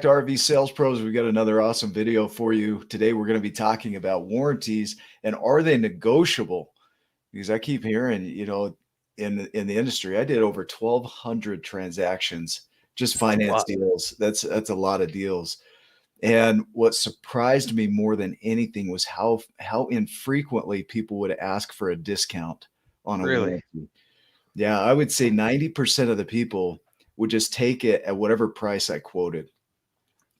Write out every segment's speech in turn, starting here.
to RV Sales Pros. We've got another awesome video for you. Today, we're going to be talking about warranties and are they negotiable? Because I keep hearing, in the industry, I did over 1,200 transactions, just That's a finance lot. deals. That's a lot of deals. And what surprised me more than anything was how infrequently people would ask for a discount on a Really? warranty. Yeah, I would say 90% of the people would just take it at whatever price I quoted.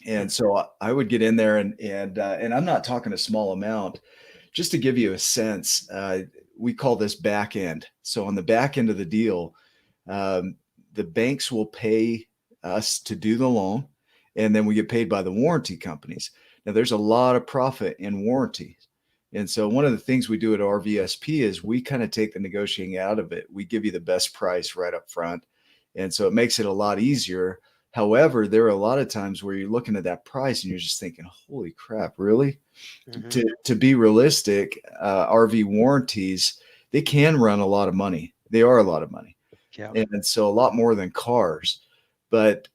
Hmm. And so I would get in there and I'm not talking a small amount. Just to give you a sense, we call this back end. So on the back end of the deal, um, the banks will pay us to do the loan, and then we get paid by the warranty companies. Now there's a lot of profit in warranties. And so one of the things we do at RVSP is we kind of take the negotiating out of it. We give you the best price right up front. And so it makes it a lot easier. However, there are a lot of times where you're looking at that price and you're just thinking, holy crap, really? Hmm. To be realistic, RV warranties, they can run a lot of money. They are a lot of money. Yeah. And so a lot more than cars, but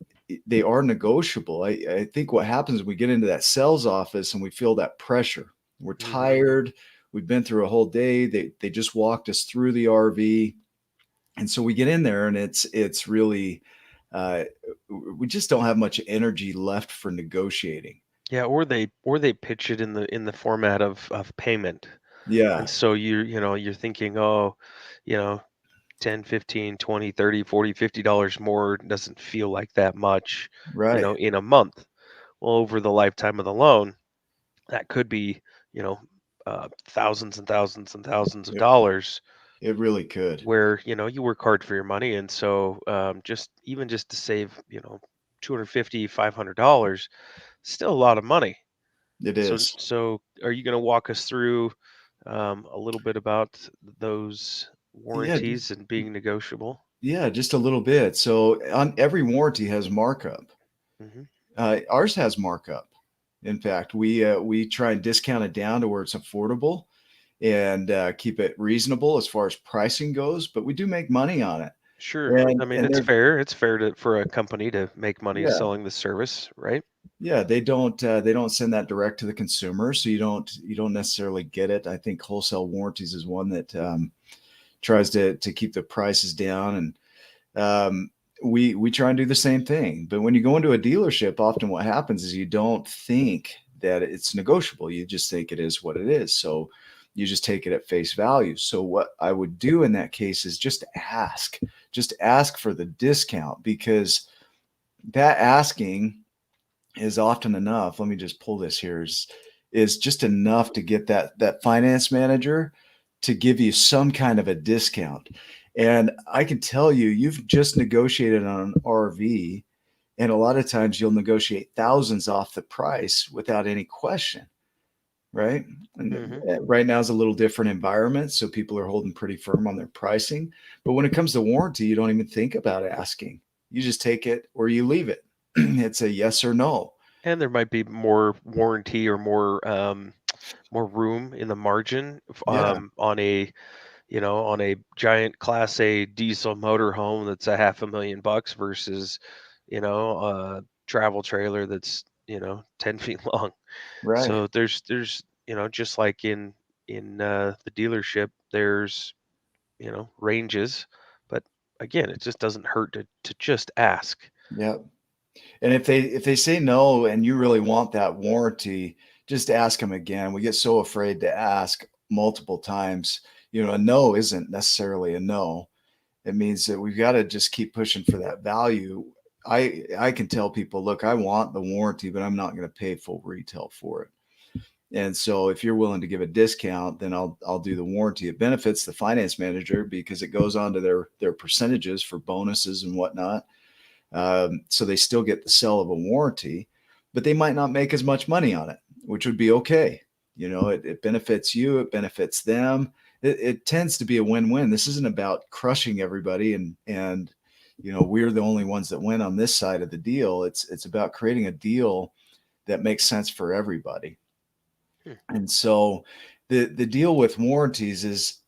they are negotiable. I think what happens is we get into that sales office and we feel that pressure. We're Hmm. tired. We've been through a whole day. They just walked us through the RV. And so we get in there and it's really uh, we just don't have much energy left for negotiating. Yeah, or they pitch it in the format of payment. And Yeah, so you're thinking, oh, you know, 10, 15, 20, 30, 40, $50 more doesn't feel like that much, right. in a month. Well, over the lifetime of the loan, that could be, thousands and thousands and thousands of It, dollars it really could. where you work hard for your money, and so just to save 250, $500, still a lot of money. It so is. so are you going to walk us through a little bit about those Yeah, warranties and being negotiable? yeah, just a little bit. So on every warranty has markup. Hmm. Ours has markup. In fact, we try and discount it down to where it's affordable and keep it reasonable as far as pricing goes. But we do make money on it, Sure. I mean, and it's they're fair. It's fair for a company to make money yeah, selling the service, right? yeah. They don't send that direct to the consumer, so you don't necessarily get it. I think wholesale warranties is one that tries to keep the prices down and we try and do the same thing. But when you go into a dealership, often what happens is you don't think that it's negotiable. You just think it is what it is. So you just take it at face value. So what I would do in that case is just ask for the discount because that asking is often enough. Let me just pull this here is just enough to get that finance manager to give you some kind of a discount. And I can tell you, you've just negotiated on an RV, and a lot of times you'll negotiate thousands off the price without any question, right? And Hmm. right now is a little different environment, so people are holding pretty firm on their pricing. But when it comes to warranty, you don't even think about asking. You just take it or you leave it. It's a yes or no. And there might be more warranty or more room in the margin Yeah, on a giant Class A diesel motorhome that's a half $500,000 versus a travel trailer that's 10 feet long. right. So there's just like in the dealership, there's ranges, but again, it just doesn't hurt to just ask. Yeah. And if they say no and you really want that warranty, just ask them again. We get so afraid to ask multiple times. A no isn't necessarily a no. It means that we've got to just keep pushing for that value. I can tell people, look, I want the warranty, but I'm not going to pay full retail for it. And so if you're willing to give a discount, then I'll do the warranty. It benefits the finance manager because it goes on to their percentages for bonuses and whatnot. So they still get the sell of a warranty, but they might not make as much money on it, which would be okay. It benefits you, it benefits them. It tends to be a win-win. This isn't about crushing everybody and we're the only ones that win on this side of the deal. It's about creating a deal that makes sense for everybody. Hmm. And so the deal with warranties is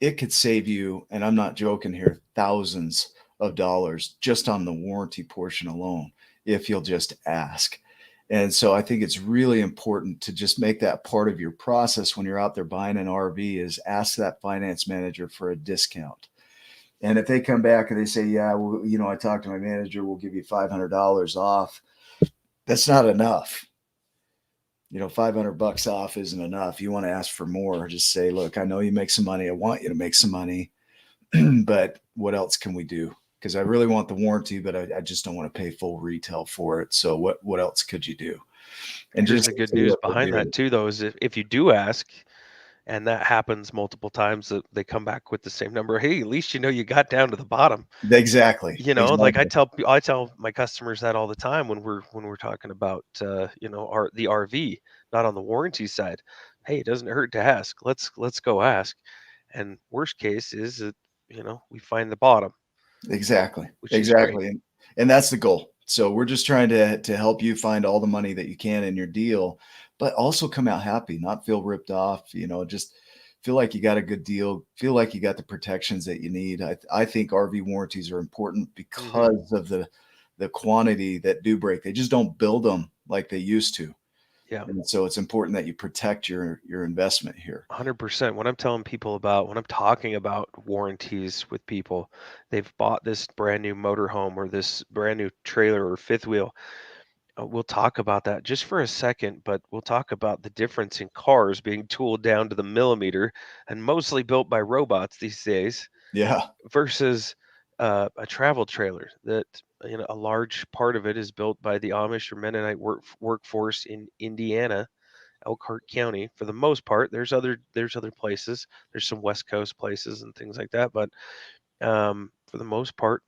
it could save you, and I'm not joking here, thousands of dollars just on the warranty portion alone. if you'll just ask. And so I think it's really important to just make that part of your process when you're out there buying an RV is ask that finance manager for a discount. And if they come back and they say, yeah, well, I talked to my manager, we'll give you $500 off. That's not enough. 500 bucks off isn't enough. You want to ask for more. Just say, look, I know you make some money. I want you to make some money, but what else can we do? Because I really want the warranty, but I just don't want to pay full retail for it. So what else could you do? And Here's just the good see news what they behind do. that too, though, is if you do ask, and that happens multiple times, that they come back with the same number. Hey, at least you got down to the bottom. Exactly. Like Exactly. I tell my customers that all the time when we're talking about the RV, not on the warranty side. Hey, it doesn't hurt to ask. Let's go ask. And worst case is that we find the bottom, Exactly. which is great. Exactly. And that's the goal. So we're just trying to help you find all the money that you can in your deal, but also come out happy, not feel ripped off, just feel like you got a good deal, feel like you got the protections that you need. I think RV warranties are important Hmm. because of the quantity that do break. They just don't build them like they used to. Yeah. And so it's important that you protect your investment here. 100%. When I'm talking about warranties with people, they've bought this brand new motorhome or this brand new trailer or fifth wheel. We'll talk about that just for a second, but we'll talk about the difference in cars being tooled down to the millimeter and mostly built by robots these days Yeah. versus a travel trailer that a large part of it is built by the Amish or Mennonite workforce in Indiana, Elkhart County. For the most part, there's other places. There's some West Coast places and things like that, but for the most part,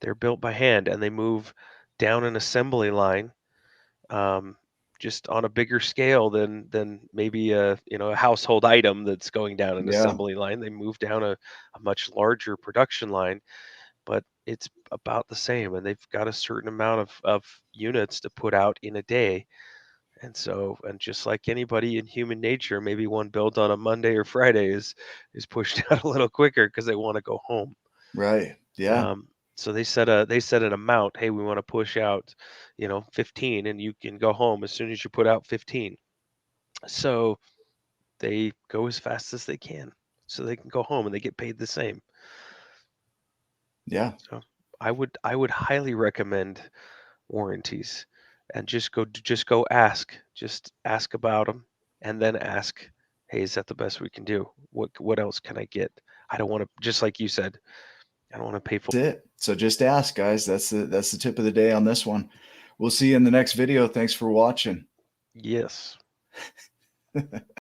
they're built by hand and they move down an assembly line, um, just on a bigger scale than maybe a household item that's going down an Yeah. assembly line. They move down a much larger production line, but it's about the same, and they've got a certain amount of units to put out in a day. And just like anybody in human nature, maybe one built on a Monday or Friday is pushed out a little quicker because they want to go home. Right. Yeah. So they set an amount. Hey, we want to push out, 15, and you can go home as soon as you put out 15. So they go as fast as they can, so they can go home and they get paid the same. Yeah. So I would highly recommend warranties, and just go ask about them, and then ask, hey, is that the best we can do? What else can I get? I don't want to, just like you said, I don't want to pay full. That's it. So just ask, guys. That's the tip of the day on this one. We'll see you in the next video. Thanks for watching. Yes.